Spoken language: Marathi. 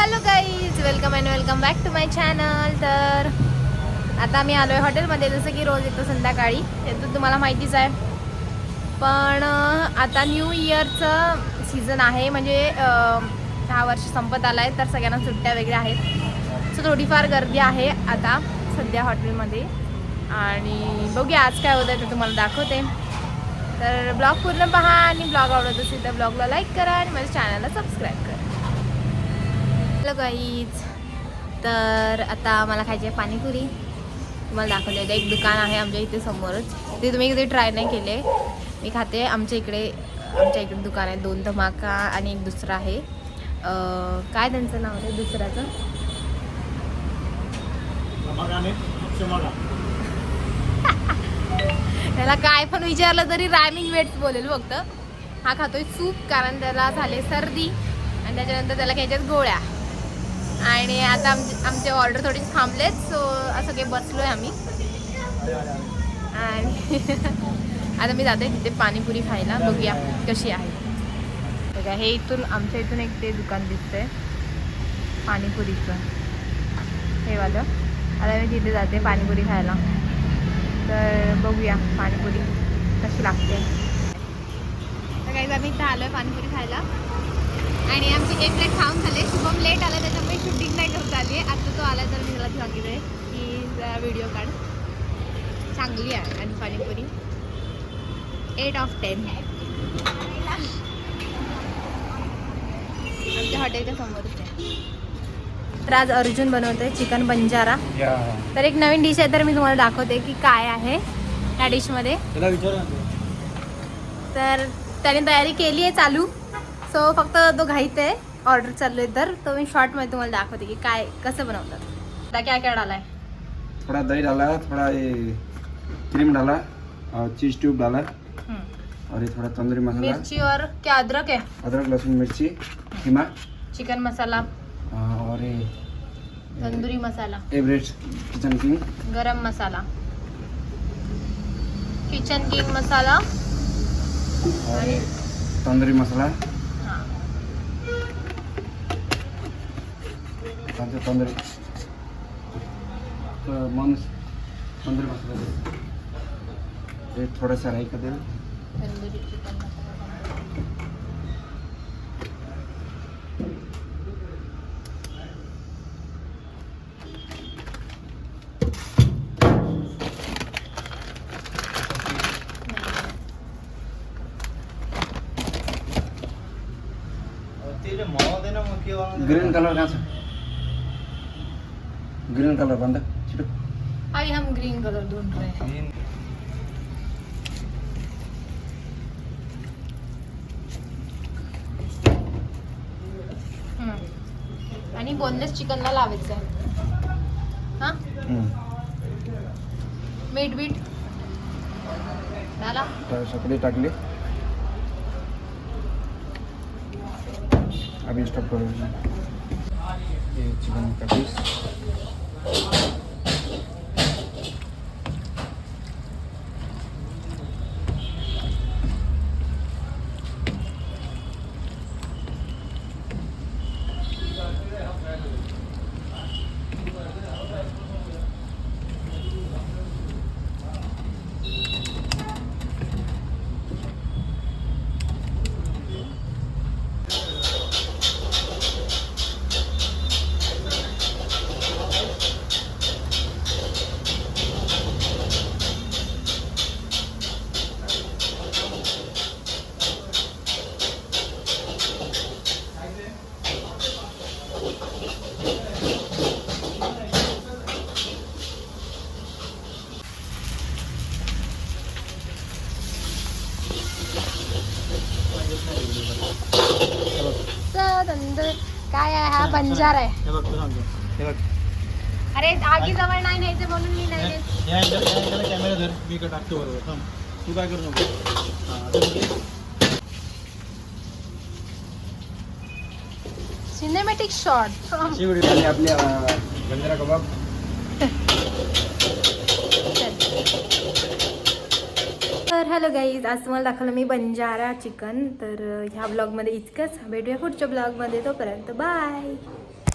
Hello guys, welcome and welcome back to my channel. तर आता मी आलो आहे हॉटेलमध्ये, जसं की रोज येतो संध्याकाळी, ते तर तुम्हाला माहितीच आहे. पण आता न्यू इयरचं सीझन आहे, म्हणजे हा वर्ष संपत आला आहे, तर सगळ्यांना सुट्ट्या वगैरे आहेत. सो थोडीफार गर्दी आहे आता सध्या हॉटेलमध्ये, आणि बघूया आज काय होतं ते तुम्हाला दाखवते. तर ब्लॉग पूर्ण पहा, आणि ब्लॉग आवडत असेल तर ब्लॉगला लाईक करा आणि माझ्या चॅनलला सबस्क्राईब करा. हॅलो गाईज, तर आता मला खायची आहे पाणीपुरी. तुम्हाला दाखवते आहे, एक दुकान आहे आमच्या इथे समोरच, ते तुम्ही कधी ट्राय नाही केले. मी खाते. आमच्या इकडे दुकान आहे, 2 धमाका आणि एक दुसरं आहे, काय त्यांचं नाव आहे दुसऱ्याचं, त्याला काय पण विचारलं तरी रायमिंग वेट्स बोलेल फक्त. हा खातोय सूप, कारण त्याला झाले सर्दी, आणि त्याच्यानंतर त्याला घ्यायच्यात गोळ्या. आणि आता आमचे ऑर्डर थोडी थांबलेत, सो असं काही बसलो आहे आम्ही. आणि आता मी जाते तिथे पाणीपुरी खायला, बघूया कशी आहे. बघा, हे इथून आमच्या इथून एक ते दुकान दिसतंय पाणीपुरीचं, हे वालं. आता मी तिथे जाते पाणीपुरी खायला, तर बघूया पाणीपुरी कशी लागते. तर काही आम्ही इथं आलो आहे पाणीपुरी खायला, आणि आमची एक प्लेट खाऊन झाले. शुभम लेट आला, त्याच्यामुळे शूटिंग नाही करत आली. आता तो आला तर मी त्याला सांगितलं आहे की व्हिडिओ काढ. चांगली आहे आणि पाणीपुरी 8 of 10. आमच्या हॉटेलच्या समोरच आहे. तर आज अर्जुन बनवतोय चिकन बंजारा. तर एक नवीन डिश आहे, तर मी तुम्हाला दाखवते की काय आहे त्या डिशमध्ये. तर त्याने तयारी केली आहे चालू, सो फक्त तो घाईत आहे, ऑर्डर चालू आहे. तर तो मी शॉर्टमध्ये तुम्हाला दाखवते की काय कसं बनवतात. आता क्या क्या डाला है? थोड़ा दही डाला, थोड़ा ये क्रीम डाला और चीज ट्यूब डाला, और ये थोड़ा तंदूरी मसाला, मिर्ची और क्या अदरक है, अदरक लहसुन मिर्ची, कीमा, चिकन मसाला, और ये tandoori masala, Everest kitchen king, गरम मसाला, किचन किंग मसाला, और ये तंदूरी मसाला, तंदूरी तंदूरी मसाला, ये थोड़ा सा राई का तेल, तंदूरी चिकन मसाला. ग्रीन कलर कहाँ से? ग्रीन कलर बंदा छिटो. अभी हम ग्रीन कलर ढूंढ रहे हैं. आणि बोनलेस चिकनला लावायचं आहे. हा, मीठ बीट झाला, सकड़ी टाकली. अभी स्टॉप करो. ये चिकन का पीस, काय आहे हा बंजारा आहे. अरे आगी जवळ नाही न्यायचं म्हणून मी नाही नेत. कॅमेरा धर, मी टाकतो बरोबर. थांब, तू काय करू नको. Cinematic shot. आपल्या बंजारा कबाब. तर हॅलो गाईज, आज तुम्हाला दाखवलं मी बंजारा चिकन. तर ह्या ब्लॉगमध्ये इतकंच. भेटूया पुढच्या ब्लॉगमध्ये, तोपर्यंत बाय.